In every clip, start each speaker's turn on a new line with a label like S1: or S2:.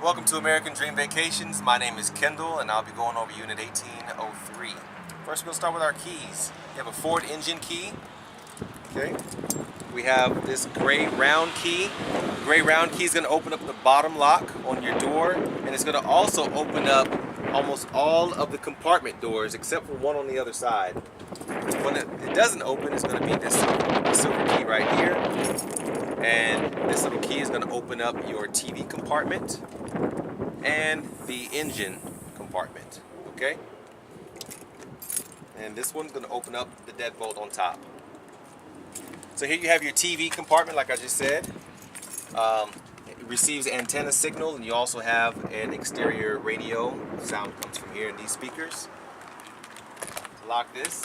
S1: Welcome to American Dream Vacations. My name is Kendall and I'll be going over Unit 1803. First we're going to start with our keys. You have a Ford engine key. Okay. We have this gray round key. The gray round key is going to open up the bottom lock on your door, and it's going to also open up almost all of the compartment doors except for one on the other side. When it doesn't open, it's going to be this silver key right here. And this little key is going to open up your TV compartment and the engine compartment, okay? And this one's going to open up the deadbolt on top. So here you have your TV compartment, like I just said. It receives antenna signal, and you also have an exterior radio. Sound comes from here in these speakers. Lock this.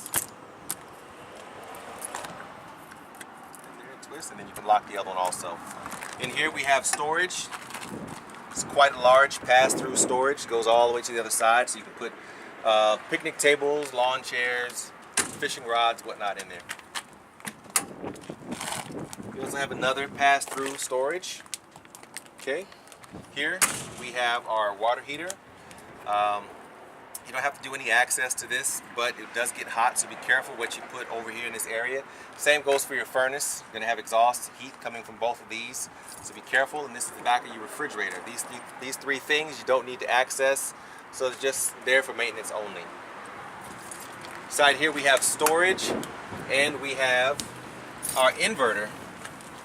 S1: And then you can lock the other one also. In here we have storage. It's quite a large pass-through storage. It goes all the way to the other side, so you can put picnic tables, lawn chairs, fishing rods, whatnot in there. We also have another pass-through storage. Okay. Here we have our water heater. You don't have to do any access to this, but it does get hot, so be careful what you put over here in this area. Same goes for your furnace. You're going to have exhaust heat coming from both of these, so be careful. And this is the back of your refrigerator. These three things you don't need to access, so it's just there for maintenance only. Side here we have storage, and we have our inverter.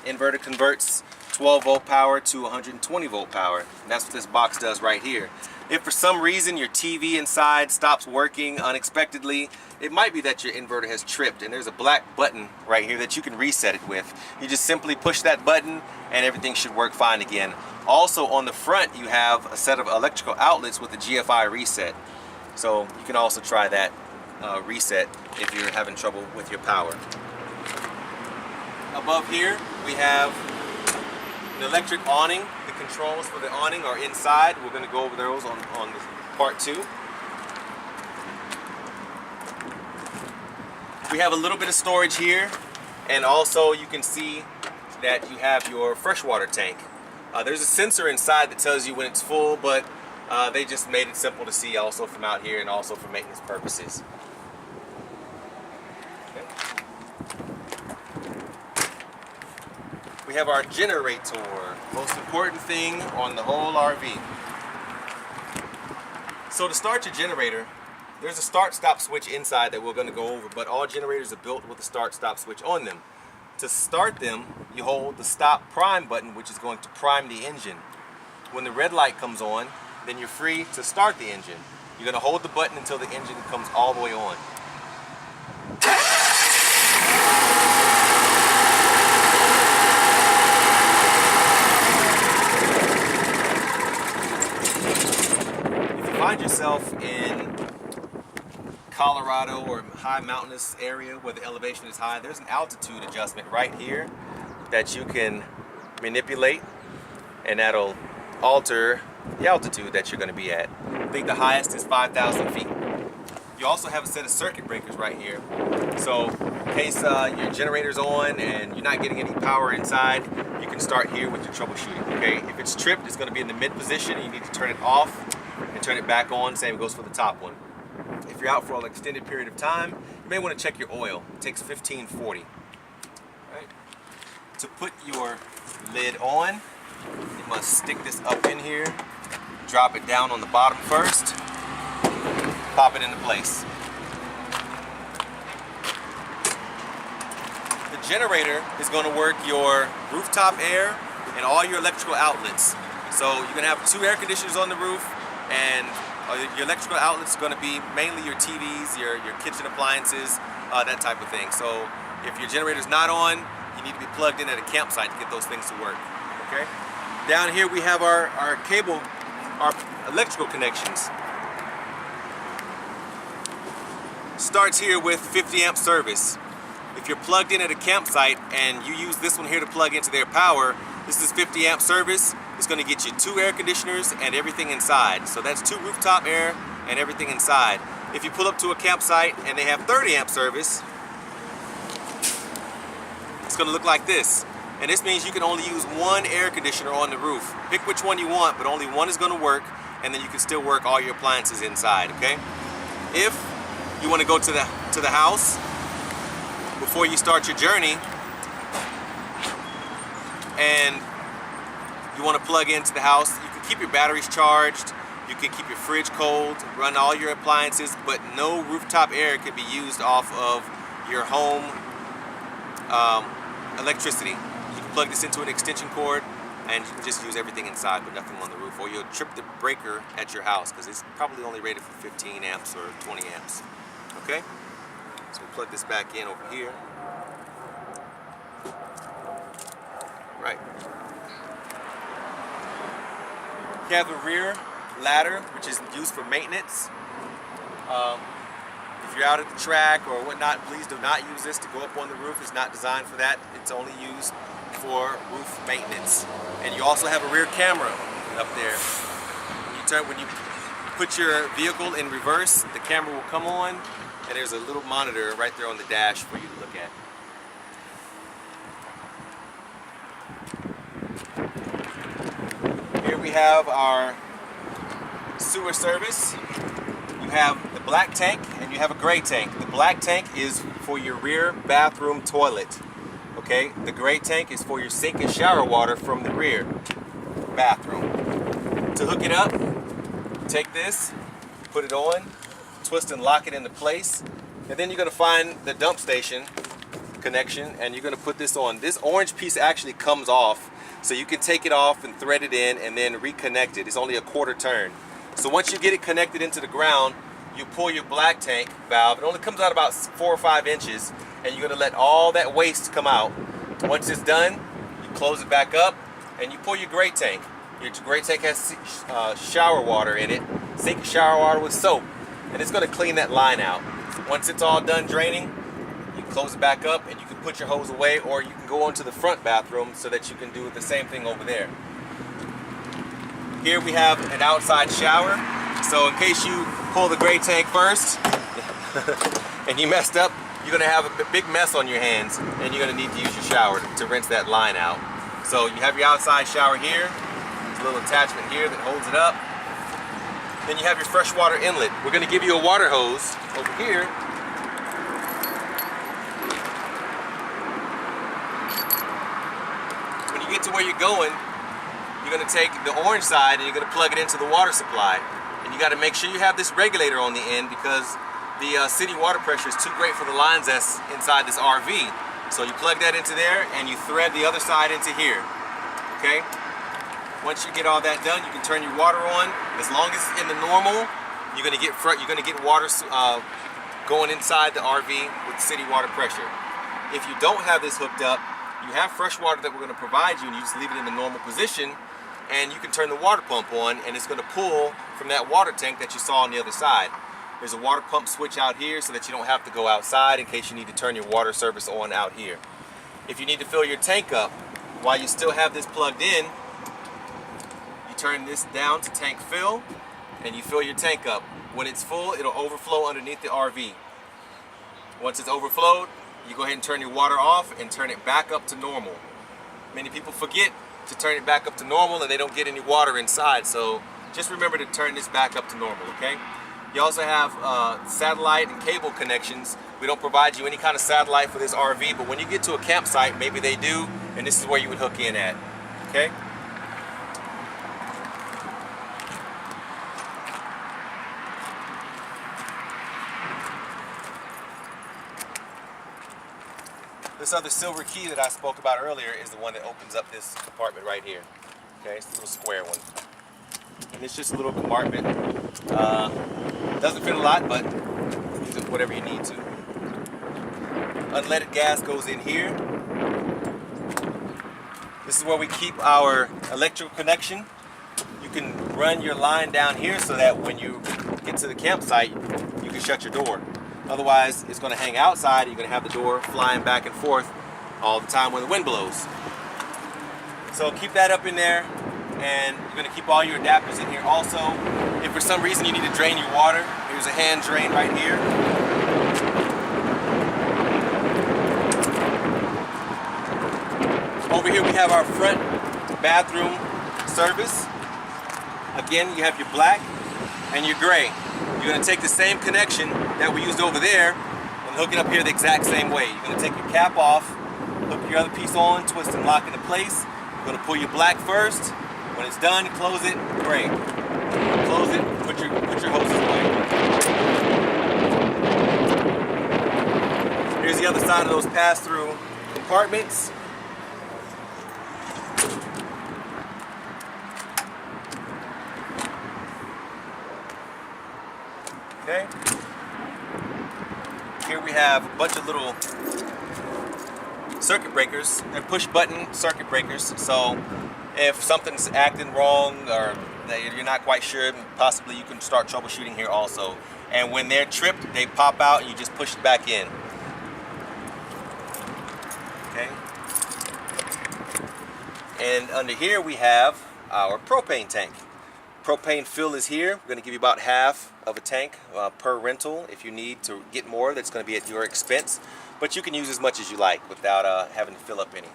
S1: Inverter converts 12 volt power to 120 volt power, and that's what this box does right here. If for some reason your TV inside stops working unexpectedly, it might be that your inverter has tripped, and there's a black button right here that you can reset it with. You just simply push that button and everything should work fine again. Also on the front you have a set of electrical outlets with a GFI reset. So you can also try that reset if you're having trouble with your power. Above here we have an electric awning. The controls for the awning are inside. We're going to go over those on part 2. We have a little bit of storage here, and also you can see that you have your freshwater tank. There's a sensor inside that tells you when it's full, but they just made it simple to see also from out here and also for maintenance purposes. We have our generator, most important thing on the whole RV. So to start your generator, there's a start-stop switch inside that we're going to go over, but all generators are built with a start-stop switch on them. To start them, you hold the stop prime button, which is going to prime the engine. When the red light comes on, then you're free to start the engine. You're going to hold the button until the engine comes all the way on. Find yourself in Colorado or high mountainous area where the elevation is high, there's an altitude adjustment right here that you can manipulate, and that'll alter the altitude that you're going to be at. I think the highest is 5,000 feet. You also have a set of circuit breakers right here, so in case your generator's on and you're not getting any power inside, you can start here with your troubleshooting. Okay, if it's tripped, it's going to be in the mid position and you need to turn it off and turn it back on. Same goes for the top one. If you're out for an extended period of time, you may want to check your oil. It takes 1540. Right. To put your lid on, you must stick this up in here, drop it down on the bottom first, pop it into place. The generator is going to work your rooftop air and all your electrical outlets. So you're going to have 2 air conditioners on the roof, and your electrical outlets are going to be mainly your TVs, your kitchen appliances, that type of thing. So if your generator's not on, you need to be plugged in at a campsite to get those things to work. Okay. Down here we have our cable, our electrical connections. Starts here with 50 amp service. If you're plugged in at a campsite and you use this one here to plug into their power, this is 50 amp service. It's going to get you 2 air conditioners and everything inside. So that's 2 rooftop air and everything inside. If you pull up to a campsite and they have 30 amp service, it's going to look like this. And this means you can only use one air conditioner on the roof. Pick which one you want, but only one is going to work, and then you can still work all your appliances inside, okay? If you want to go to the house before you start your journey and you want to plug into the house, you can keep your batteries charged, you can keep your fridge cold, run all your appliances, but no rooftop air can be used off of your home electricity. You can plug this into an extension cord and you can just use everything inside but nothing on the roof, or you'll trip the breaker at your house because it's probably only rated for 15 amps or 20 amps. Okay? So we'll plug this back in over here. Right. You have a rear ladder, which is used for maintenance. If you're out at the track or whatnot, please do not use this to go up on the roof. It's not designed for that. It's only used for roof maintenance. And you also have a rear camera up there. When you put your vehicle in reverse, the camera will come on, and there's a little monitor right there on the dash for you to look at. Here we have our sewer service. You have the black tank and you have a gray tank. The black tank is for your rear bathroom toilet. Okay, the gray tank is for your sink and shower water from the rear bathroom. To hook it up, take this, put it on, twist and lock it into place, and then you're going to find the dump station connection and you're going to put this on. This orange piece actually comes off, so you can take it off and thread it in and then reconnect it. It's only a quarter turn. So once you get it connected into the ground, you pull your black tank valve. It only comes out about 4 or 5 inches, and you're going to let all that waste come out. Once it's done, you close it back up and you pull your gray tank. Your gray tank has shower water in it, sink shower water with soap, and it's going to clean that line out. Once it's all done draining, you close it back up and you can put your hose away, or you can go onto the front bathroom so that you can do the same thing over there. Here we have an outside shower, so in case you pull the gray tank first and you messed up, you're going to have a big mess on your hands and you're going to need to use your shower to rinse that line out. So you have your outside shower here. There's a little attachment here that holds it up. Then you have your freshwater inlet. We're going to give you a water hose over here. When you get to where you're going, you're going to take the orange side and you're going to plug it into the water supply. And you got to make sure you have this regulator on the end because the city water pressure is too great for the lines that's inside this RV. So you plug that into there and you thread the other side into here. Okay? Once you get all that done, you can turn your water on. As long as it's in the normal, you're going to get water going inside the RV with city water pressure. If you don't have this hooked up, you have fresh water that we're going to provide you, and you just leave it in the normal position, and you can turn the water pump on, and it's going to pull from that water tank that you saw on the other side. There's a water pump switch out here so that you don't have to go outside in case you need to turn your water service on out here. If you need to fill your tank up while you still have this plugged in, you turn this down to tank fill and you fill your tank up. When it's full, it'll overflow underneath the RV. Once it's overflowed, you go ahead and turn your water off and turn it back up to normal. Many people forget to turn it back up to normal and they don't get any water inside, so just remember to turn this back up to normal, okay? You also have satellite and cable connections. We don't provide you any kind of satellite for this RV, but when you get to a campsite, maybe they do, and this is where you would hook in at, okay? This other silver key that I spoke about earlier is the one that opens up this compartment right here. Okay, it's a little square one. And it's just a little compartment. Doesn't fit a lot, but use it whatever you need to. Unleaded gas goes in here. This is where we keep our electrical connection. You can run your line down here so that when you get to the campsite, you can shut your door. Otherwise, it's going to hang outside. You're going to have the door flying back and forth all the time when the wind blows. So keep that up in there, and you're going to keep all your adapters in here also. If for some reason you need to drain your water, here's a hand drain right here. Over here we have our front bathroom service. Again, you have your black and your gray. You're going to take the same connection that we used over there and hook it up here the exact same way. You're going to take your cap off, hook your other piece on, twist and lock into place. You're going to pull your black first. When it's done, close it, gray. Close it, put your hoses away. Here's the other side of those pass-through compartments. Okay. Here we have a bunch of little circuit breakers. They're push button circuit breakers. So if something's acting wrong or you're not quite sure, possibly you can start troubleshooting here also. And when they're tripped, they pop out and you just push it back in. Okay. And under here we have our propane tank. Propane fill is here. We're going to give you about half of a tank per rental. If you need to get more, that's going to be at your expense. But you can use as much as you like without having to fill up any.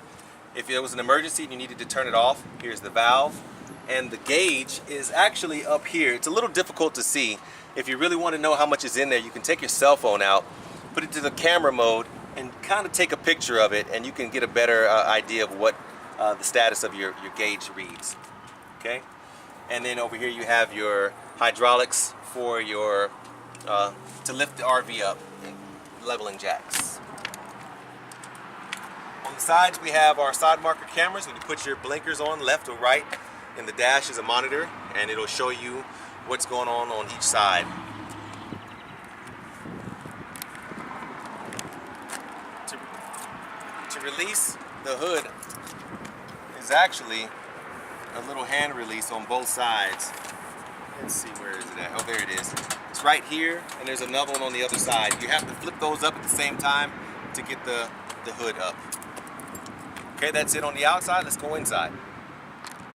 S1: If there was an emergency and you needed to turn it off, here's the valve. And the gauge is actually up here. It's a little difficult to see. If you really want to know how much is in there, you can take your cell phone out, put it to the camera mode, and kind of take a picture of it, and you can get a better idea of what the status of your gauge reads. Okay? And then over here you have your hydraulics for your to lift the RV up, leveling jacks. On the sides we have our side marker cameras. When you put your blinkers on left or right, in the dash is a monitor, and it'll show you what's going on each side. To release the hood is actually a little hand release on both sides. Let's see, where is it at? Oh, there it is. It's right here, and there's another one on the other side. You have to flip those up at the same time to get the hood up. Okay, that's it on the outside. Let's go inside.